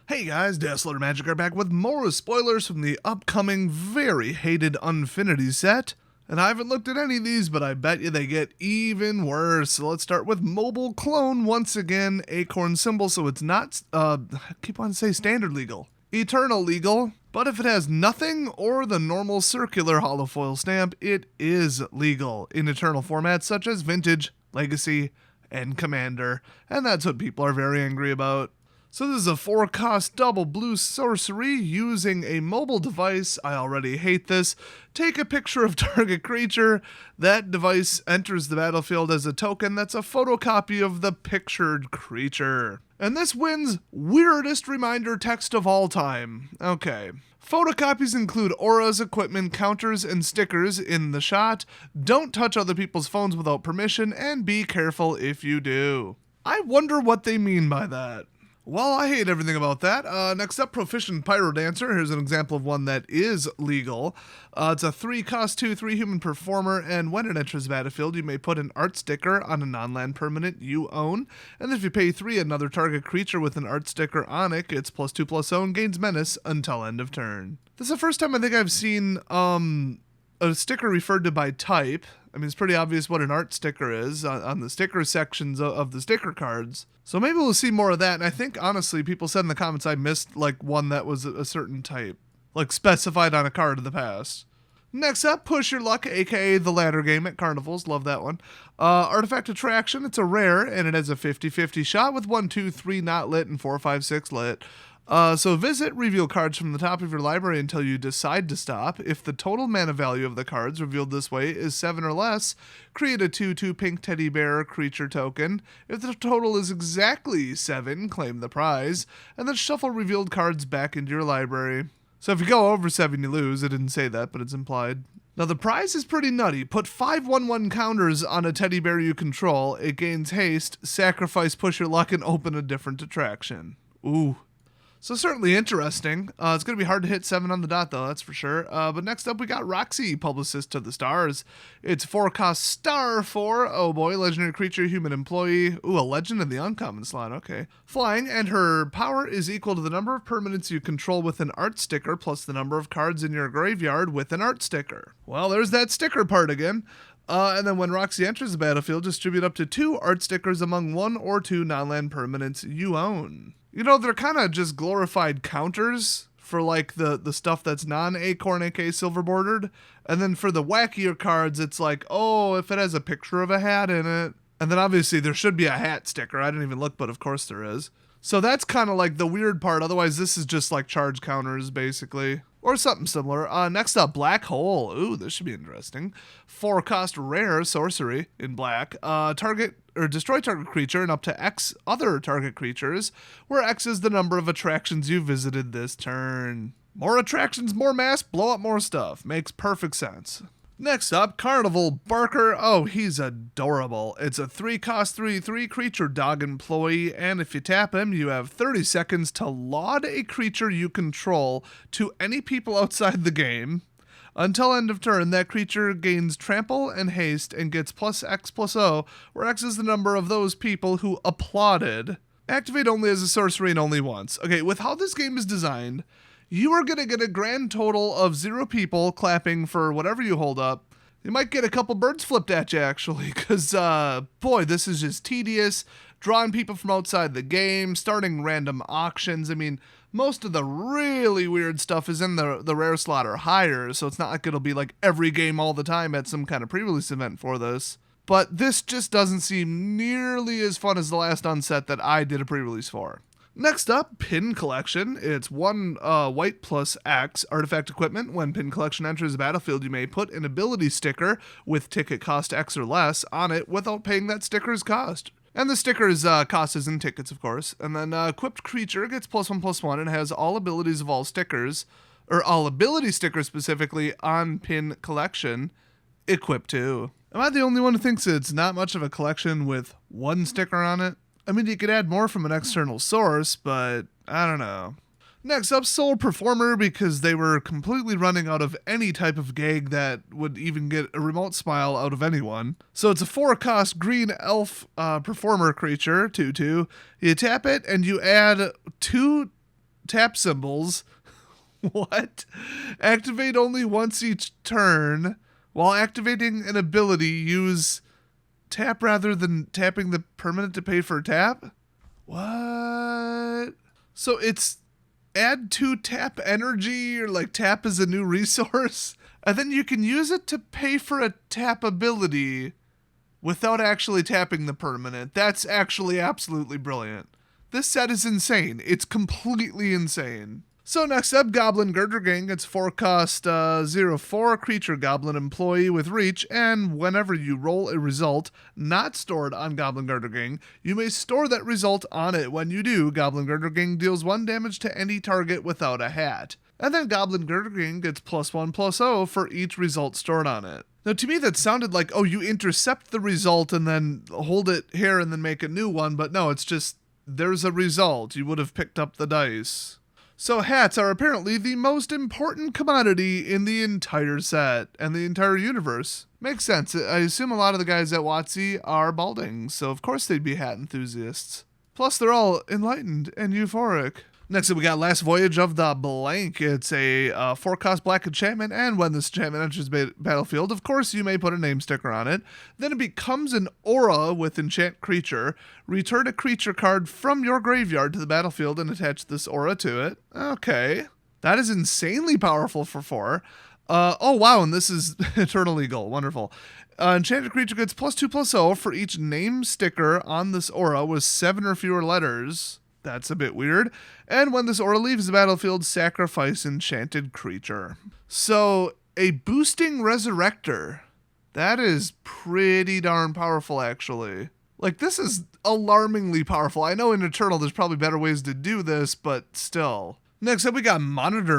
Hey guys, Dazzler Magic are back with more spoilers from the upcoming very hated Unfinity set. And I haven't looked at any of these, but I bet you they get even worse. So let's start with Mobile Clone once again, acorn symbol, so it's not, I keep on saying standard legal. Eternal legal, but if it has nothing or the normal circular holofoil stamp, it is legal in Eternal formats such as Vintage, Legacy, and Commander. And that's what people are very angry about. So this is a 4-cost double blue sorcery using a mobile device. I already hate this. Take a picture of target creature. That device enters the battlefield as a token that's a photocopy of the pictured creature. And this wins weirdest reminder text of all time. Okay. Photocopies include auras, equipment, counters, and stickers in the shot. Don't touch other people's phones without permission, and be careful if you do. I wonder what they mean by that. Well, I hate everything about that. Next up, Proficient Pyro Dancer. Here's an example of one that is legal. It's a 3-cost 2/3 human performer, and when it enters the battlefield, you may put an art sticker on a non-land permanent you own. And if you pay 3, another target creature with an art sticker on it gets +2/+0 and gains menace until end of turn. This is the first time I think I've seen a sticker referred to by type. I mean, it's pretty obvious what an art sticker is on the sticker sections of the sticker cards. So maybe we'll see more of that. And I think, honestly, people said in the comments I missed, like, one that was a certain type, like, specified on a card in the past. Next up, Push Your Luck, aka the ladder game at carnivals. Love that one. Artifact Attraction. It's a rare, and it has a 50-50 shot with 1, 2, 3 not lit and 4, 5, 6 lit. So visit, reveal cards from the top of your library until you decide to stop. If the total mana value of the cards revealed this way is 7 or less, create a 2/2 pink teddy bear creature token. If the total is exactly 7, claim the prize, and then shuffle revealed cards back into your library. So if you go over 7, you lose. I didn't say that, but it's implied. Now the prize is pretty nutty. Put 5 1/1 counters on a teddy bear you control. It gains haste, sacrifice Push Your Luck, and open a different attraction. Ooh. So certainly interesting. It's going to be hard to hit 7 on the dot, though, that's for sure. But next up, we got Roxy, Publicist to the Stars. It's 4-cost star 4. Oh boy, legendary creature, human employee. Ooh, a legend in the uncommon slot, okay. Flying, and her power is equal to the number of permanents you control with an art sticker plus the number of cards in your graveyard with an art sticker. Well, there's that sticker part again. And then when Roxy enters the battlefield, distribute up to 2 art stickers among 1 or 2 non-land permanents you own. You know, they're kind of just glorified counters for, like, the stuff that's non-acorn, aka silver bordered. And then for the wackier cards, it's like, oh, if it has a picture of a hat in it. And then obviously there should be a hat sticker. I didn't even look, but of course there is. So that's kind of like the weird part. Otherwise, this is just like charge counters, basically. Or something similar. Next up, Black Hole. Ooh, this should be interesting. 4-cost rare sorcery in black. Target or destroy target creature and up to X other target creatures, where X is the number of attractions you visited this turn. More attractions, more mass, blow up more stuff. Makes perfect sense. Next up, Carnival Barker. Oh, he's adorable. It's a 3-cost 3/3 creature dog employee, and if you tap him, you have 30 seconds to laud a creature you control to any people outside the game. Until end of turn, that creature gains trample and haste and gets +X/+0, where X is the number of those people who applauded. Activate only as a sorcery and only once. Okay, with how this game is designed, you are going to get a grand total of 0 people clapping for whatever you hold up. You might get a couple birds flipped at you, actually, because, boy, this is just tedious. Drawing people from outside the game, starting random auctions. I mean, most of the really weird stuff is in the rare slot or higher, so it's not like it'll be like every game all the time at some kind of pre-release event for this. But this just doesn't seem nearly as fun as the last unset that I did a pre-release for. Next up, Pin Collection. It's 1 white plus X artifact equipment. When Pin Collection enters the battlefield, you may put an ability sticker with ticket cost X or less on it without paying that sticker's cost. And the sticker's cost is in tickets, of course. And then equipped creature gets +1/+1 and has all abilities of all stickers, or all ability stickers specifically on Pin Collection, equipped too. Am I the only one who thinks it's not much of a collection with 1 sticker on it? I mean, you could add more from an external source, but I don't know. Next up, Soul Performer, because they were completely running out of any type of gag that would even get a remote smile out of anyone. So it's a 4-cost green elf performer creature, 2/2. You tap it, and you add 2 tap symbols. What? Activate only once each turn. While activating an ability, use tap rather than tapping the permanent to pay for a tap? What? So it's add 2 tap energy, or like tap is a new resource, and then you can use it to pay for a tap ability without actually tapping the permanent. That's actually absolutely brilliant. This set is insane. It's completely insane. So next up, Goblin Girder Gang. It's 4 cost 0/4 creature goblin employee with reach, and whenever you roll a result not stored on Goblin Girder Gang, you may store that result on it. When you do, Goblin Girder Gang deals 1 damage to any target without a hat. And then Goblin Girder Gang gets +1/+0 for each result stored on it. Now to me that sounded like, oh, you intercept the result and then hold it here and then make a new one, but no, it's just there's a result. You would have picked up the dice. So hats are apparently the most important commodity in the entire set and the entire universe. Makes sense. I assume a lot of the guys at WotC are balding, so of course they'd be hat enthusiasts. Plus they're all enlightened and euphoric. Next up, we got Last Voyage of the Blank. It's a 4-cost black enchantment, and when this enchantment enters battlefield, of course, you may put a name sticker on it. Then it becomes an aura with enchant creature. Return a creature card from your graveyard to the battlefield and attach this aura to it. Okay. That is insanely powerful for 4. Oh, wow, and this is Eternal Legal. Wonderful. Enchanted creature gets +2/+0 for each name sticker on this aura with 7 or fewer letters. That's a bit weird. And when this aura leaves the battlefield, sacrifice enchanted creature. So, a boosting resurrector. That is pretty darn powerful, actually. Like, this is alarmingly powerful. I know in Eternal there's probably better ways to do this, but still. Next up, we got Monitor,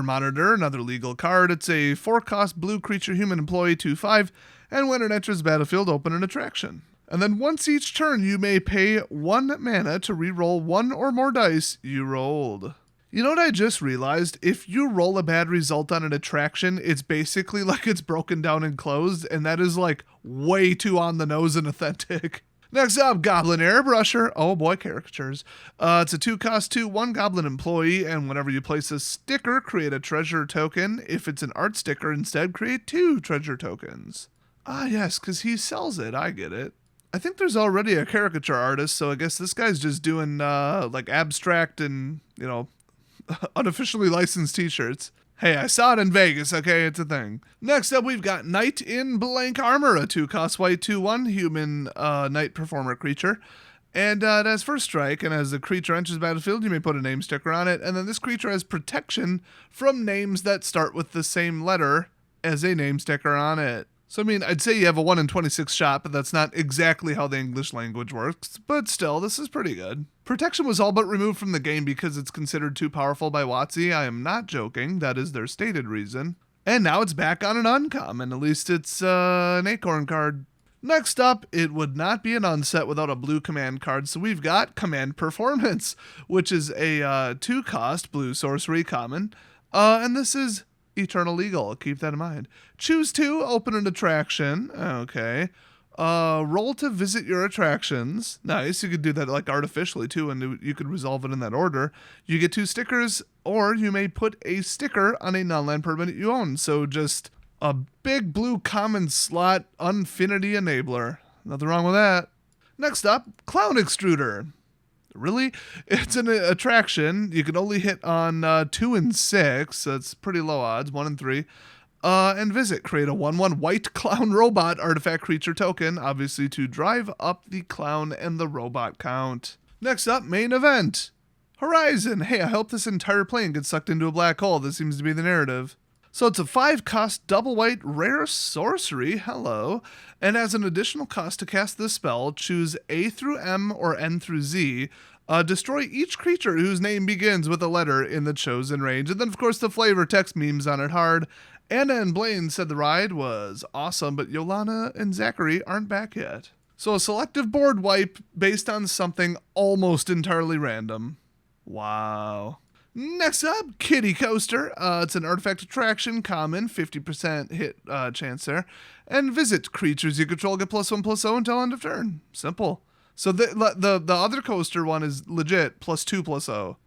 another legal card. It's a 4-cost blue creature human employee 2/5, and when it enters the battlefield, open an attraction. And then once each turn, you may pay 1 mana to re-roll 1 or more dice you rolled. You know what I just realized? If you roll a bad result on an attraction, it's basically like it's broken down and closed, and that is like way too on the nose and authentic. Next up, Goblin Airbrusher. Oh boy, caricatures. It's a 2-cost 2/1 Goblin employee, and whenever you place a sticker, create a treasure token. If it's an art sticker, instead create 2 treasure tokens. Ah yes, because he sells it. I get it. I think there's already a caricature artist, so I guess this guy's just doing like abstract and, you know, unofficially licensed t-shirts. Hey, I saw it in Vegas, okay? It's a thing. Next up, we've got Knight in Blank Armor, a 2-cost white 2/1 human knight performer creature. And it has first strike, and as the creature enters the battlefield, you may put a name sticker on it, and then this creature has protection from names that start with the same letter as a name sticker on it. So, I mean, I'd say you have a 1 in 26 shot, but that's not exactly how the English language works. But still, this is pretty good. Protection was all but removed from the game because it's considered too powerful by WotC. I am not joking. That is their stated reason. And now it's back on an uncommon. At least it's an acorn card. Next up, it would not be an unset without a blue command card. So we've got Command Performance, which is a 2-cost blue sorcery common. And this is Eternal Legal. Keep that in mind. Choose 2, open an attraction. Okay. Roll to visit your attractions. Nice. You could do that like artificially too, and you could resolve it in that order. You get 2 stickers, or you may put a sticker on a non-land permanent you own. So just a big blue common slot Unfinity enabler. Nothing wrong with that. Next up, Clown Extruder. Really? It's an attraction. You can only hit on 2 and 6. So it's pretty low odds, 1 and 3. And visit. Create a 1/1 white clown robot artifact creature token, obviously to drive up the clown and the robot count. Next up, main event. Horizon. Hey, I hope this entire plane gets sucked into a black hole. This seems to be the narrative. So it's a 5-cost double white rare sorcery. Hello. And as an additional cost to cast this spell, choose A through M or N through Z. Destroy each creature whose name begins with a letter in the chosen range. And then, of course, the flavor text memes on it hard. Anna and Blaine said the ride was awesome, but Yolana and Zachary aren't back yet. So a selective board wipe based on something almost entirely random. Wow. Next up, Kitty Coaster. It's an artifact attraction, common, 50% hit chance there. And visit. Creatures you control get +1/+0 until end of turn. Simple. So the other coaster one is legit +2/+0.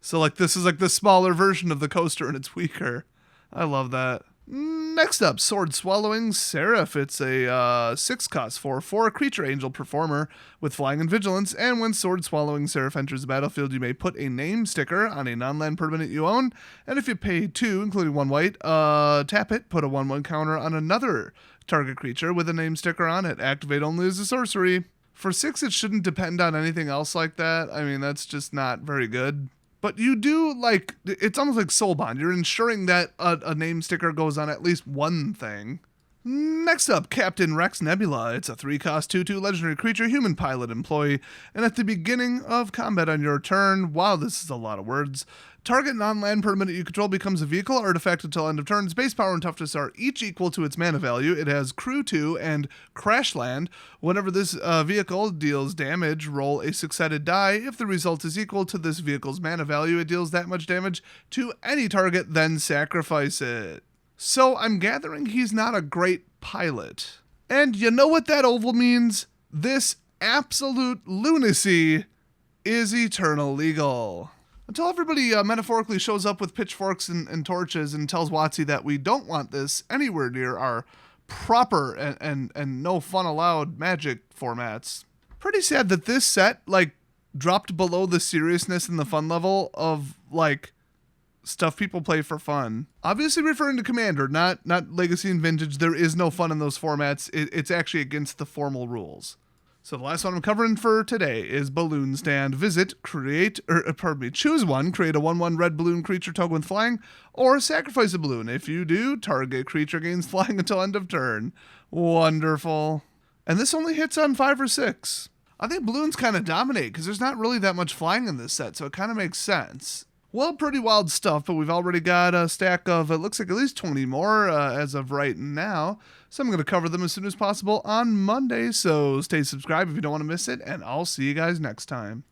So like this is like the smaller version of the coaster and it's weaker. I love that. Next up, Sword Swallowing Seraph. It's a 6 cost for a creature angel performer with flying and vigilance, and when Sword Swallowing Seraph enters the battlefield, you may put a name sticker on a non-land permanent you own, and if you pay 2, including 1 white, tap it, put a 1/1 counter on another target creature with a name sticker on it. Activate only as a sorcery. For 6, it shouldn't depend on anything else like that. I mean, that's just not very good. But you do, like, it's almost like Soul Bond. You're ensuring that a name sticker goes on at least one thing. Next up, Captain Rex Nebula. It's a 3 cost 2/2 legendary creature, human pilot employee, and at the beginning of combat on your turn, wow, this is a lot of words, target non-land permanent you control becomes a vehicle artifact until end of turn. Its base power and toughness are each equal to its mana value. It has crew 2 and crash land. Whenever this vehicle deals damage, roll a 6-sided die. If the result is equal to this vehicle's mana value, it deals that much damage to any target, then sacrifice it. So I'm gathering he's not a great pilot. And you know what that oval means? This absolute lunacy is eternal legal. Until everybody metaphorically shows up with pitchforks and torches and tells WotC that we don't want this anywhere near our proper and no fun allowed Magic formats. Pretty sad that this set, like, dropped below the seriousness and the fun level of, like, stuff people play for fun. Obviously referring to Commander, not Legacy and Vintage. There is no fun in those formats. It's actually against the formal rules. So the last one I'm covering for today is Balloon Stand. Choose one, create a 1/1 red balloon creature token with flying, or sacrifice a balloon. If you do, target creature gains flying until end of turn. Wonderful. And this only hits on 5 or 6. I think balloons kind of dominate because there's not really that much flying in this set, so it kind of makes sense. Well, pretty wild stuff, but we've already got a stack of, it looks like at least 20 more as of right now. So I'm going to cover them as soon as possible on Monday, so stay subscribed if you don't want to miss it, and I'll see you guys next time.